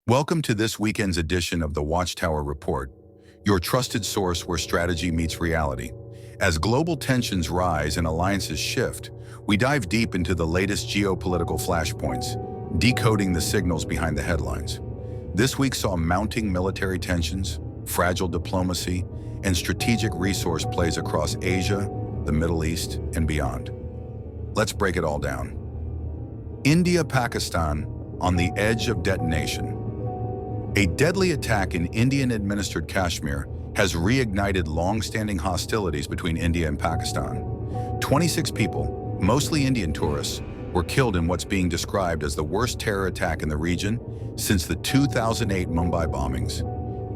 Welcome to this weekend's edition of the Watchtower Report, your trusted source where strategy meets reality. As global tensions rise and alliances shift, we dive deep into the latest geopolitical flashpoints, decoding the signals behind the headlines. This week saw mounting military tensions, fragile diplomacy, and strategic resource plays across Asia, the Middle East, and beyond. Let's break it all down. India-Pakistan on the edge of detonation. A deadly attack in Indian-administered Kashmir has reignited long-standing hostilities between India and Pakistan. 26 people, mostly Indian tourists, were killed in what's being described as the worst terror attack in the region since the 2008 Mumbai bombings.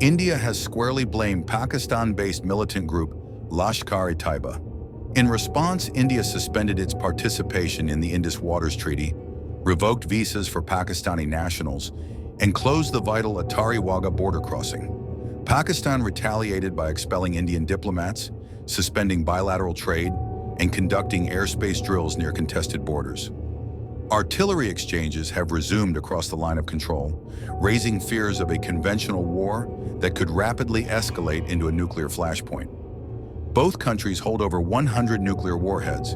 India has squarely blamed Pakistan-based militant group Lashkar-e-Taiba. In response, India suspended its participation in the Indus Waters Treaty, revoked visas for Pakistani nationals, and closed the vital Attari-Wagah border crossing. Pakistan retaliated by expelling Indian diplomats, suspending bilateral trade, and conducting airspace drills near contested borders. Artillery exchanges have resumed across the line of control, raising fears of a conventional war that could rapidly escalate into a nuclear flashpoint. Both countries hold over 100 nuclear warheads,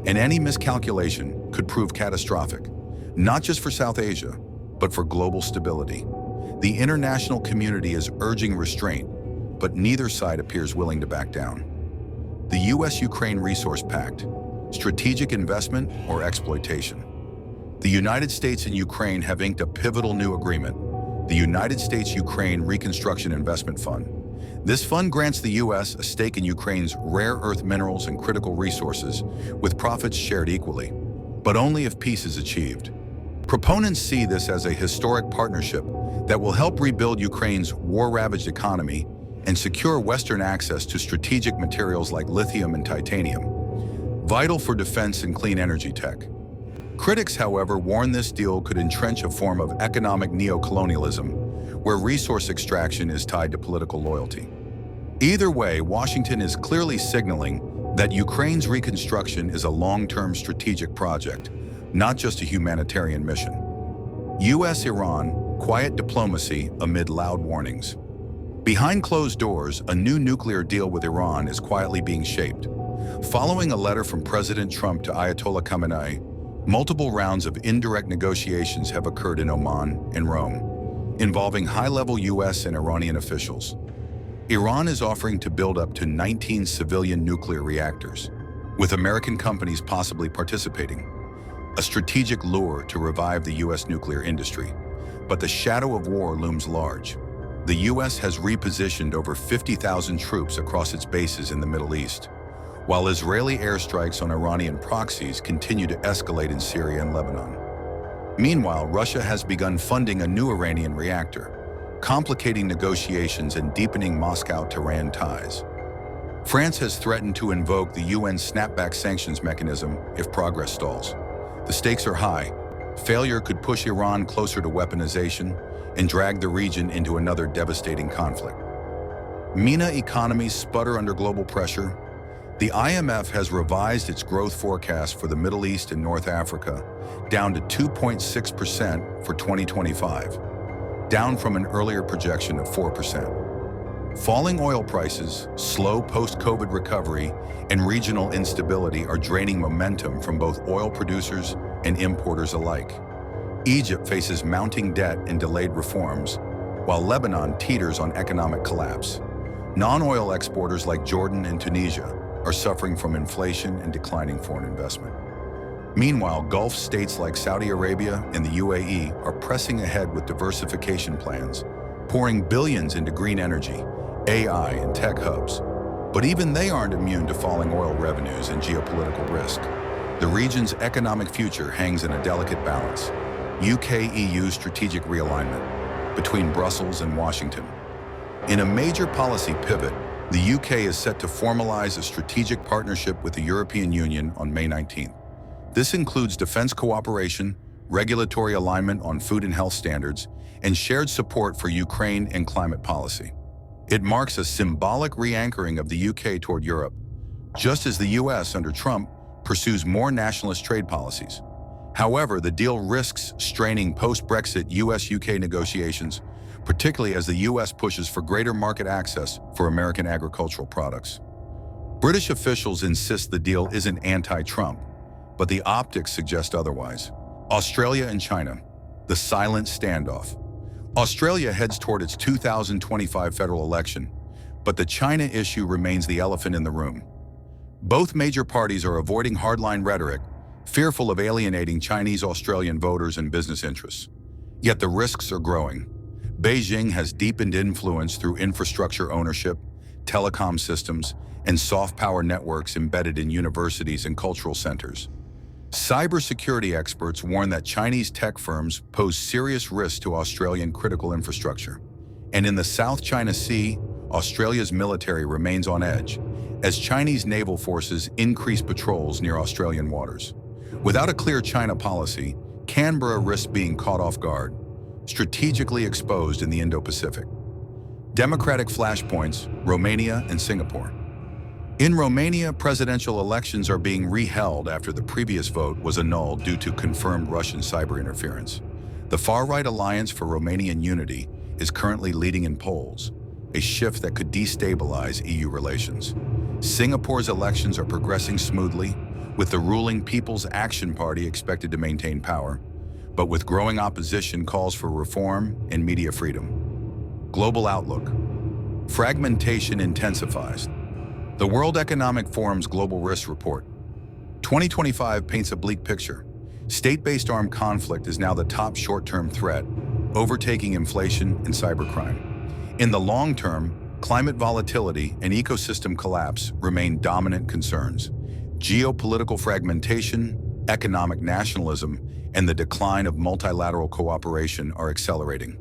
and any miscalculation could prove catastrophic, not just for South Asia, but for global stability. The international community is urging restraint, but neither side appears willing to back down. The US-Ukraine Resource Pact, strategic investment or exploitation. The United States and Ukraine have inked a pivotal new agreement, the United States-Ukraine Reconstruction Investment Fund. This fund grants the US a stake in Ukraine's rare earth minerals and critical resources, with profits shared equally, but only if peace is achieved. Proponents see this as a historic partnership that will help rebuild Ukraine's war-ravaged economy and secure Western access to strategic materials like lithium and titanium, vital for defense and clean energy tech. Critics, however, warn this deal could entrench a form of economic neo-colonialism, where resource extraction is tied to political loyalty. Either way, Washington is clearly signaling that Ukraine's reconstruction is a long-term strategic project, not just a humanitarian mission. US-Iran, quiet diplomacy amid loud warnings. Behind closed doors, a new nuclear deal with Iran is quietly being shaped. Following a letter from President Trump to Ayatollah Khamenei, multiple rounds of indirect negotiations have occurred in Oman and Rome, involving high-level US and Iranian officials. Iran is offering to build up to 19 civilian nuclear reactors, with American companies possibly participating. A strategic lure to revive the US nuclear industry. But the shadow of war looms large. The US has repositioned over 50,000 troops across its bases in the Middle East, while Israeli airstrikes on Iranian proxies continue to escalate in Syria and Lebanon. Meanwhile, Russia has begun funding a new Iranian reactor, complicating negotiations and deepening Moscow-Tehran ties. France has threatened to invoke the UN snapback sanctions mechanism if progress stalls. The stakes are high. Failure could push Iran closer to weaponization and drag the region into another devastating conflict. MENA economies sputter under global pressure. The IMF has revised its growth forecast for the Middle East and North Africa down to 2.6% for 2025, down from an earlier projection of 4%. Falling oil prices, slow post-COVID recovery, and regional instability are draining momentum from both oil producers and importers alike. Egypt faces mounting debt and delayed reforms, while Lebanon teeters on economic collapse. Non-oil exporters like Jordan and Tunisia are suffering from inflation and declining foreign investment. Meanwhile, Gulf states like Saudi Arabia and the UAE are pressing ahead with diversification plans, pouring billions into green energy, AI, and tech hubs. But even they aren't immune to falling oil revenues and geopolitical risk. The region's economic future hangs in a delicate balance. UK-EU strategic realignment between Brussels and Washington. In a major policy pivot, the UK is set to formalize a strategic partnership with the European Union on May 19th. This includes defense cooperation, regulatory alignment on food and health standards, and shared support for Ukraine and climate policy. It marks a symbolic re-anchoring of the UK toward Europe, just as the US under Trump pursues more nationalist trade policies. However, the deal risks straining post-Brexit US-UK negotiations, particularly as the US pushes for greater market access for American agricultural products. British officials insist the deal isn't anti-Trump, but the optics suggest otherwise. Australia and China, the silent standoff. Australia heads toward its 2025 federal election, but the China issue remains the elephant in the room. Both major parties are avoiding hardline rhetoric, fearful of alienating Chinese-Australian voters and business interests. Yet the risks are growing. Beijing has deepened influence through infrastructure ownership, telecom systems, and soft power networks embedded in universities and cultural centers. Cybersecurity experts warn that Chinese tech firms pose serious risks to Australian critical infrastructure. And in the South China Sea, Australia's military remains on edge, as Chinese naval forces increase patrols near Australian waters. Without a clear China policy, Canberra risks being caught off guard, strategically exposed in the Indo-Pacific. Democratic flashpoints, Romania and Singapore. In Romania, presidential elections are being re-held after the previous vote was annulled due to confirmed Russian cyber interference. The far-right Alliance for Romanian Unity is currently leading in polls, a shift that could destabilize EU relations. Singapore's elections are progressing smoothly, with the ruling People's Action Party expected to maintain power, but with growing opposition calls for reform and media freedom. Global outlook. Fragmentation intensifies. The World Economic Forum's Global Risk Report 2025 paints a bleak picture. State-based armed conflict is now the top short-term threat, overtaking inflation and cybercrime. In the long term, climate volatility and ecosystem collapse remain dominant concerns. Geopolitical fragmentation, economic nationalism, and the decline of multilateral cooperation are accelerating.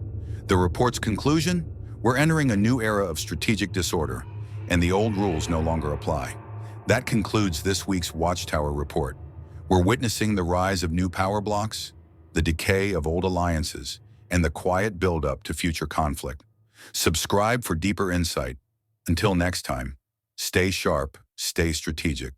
The report's conclusion? We're entering a new era of strategic disorder, and the old rules no longer apply. That concludes this week's Watchtower Report. We're witnessing the rise of new power blocks, the decay of old alliances, and the quiet buildup to future conflict. Subscribe for deeper insight. Until next time, stay sharp, stay strategic.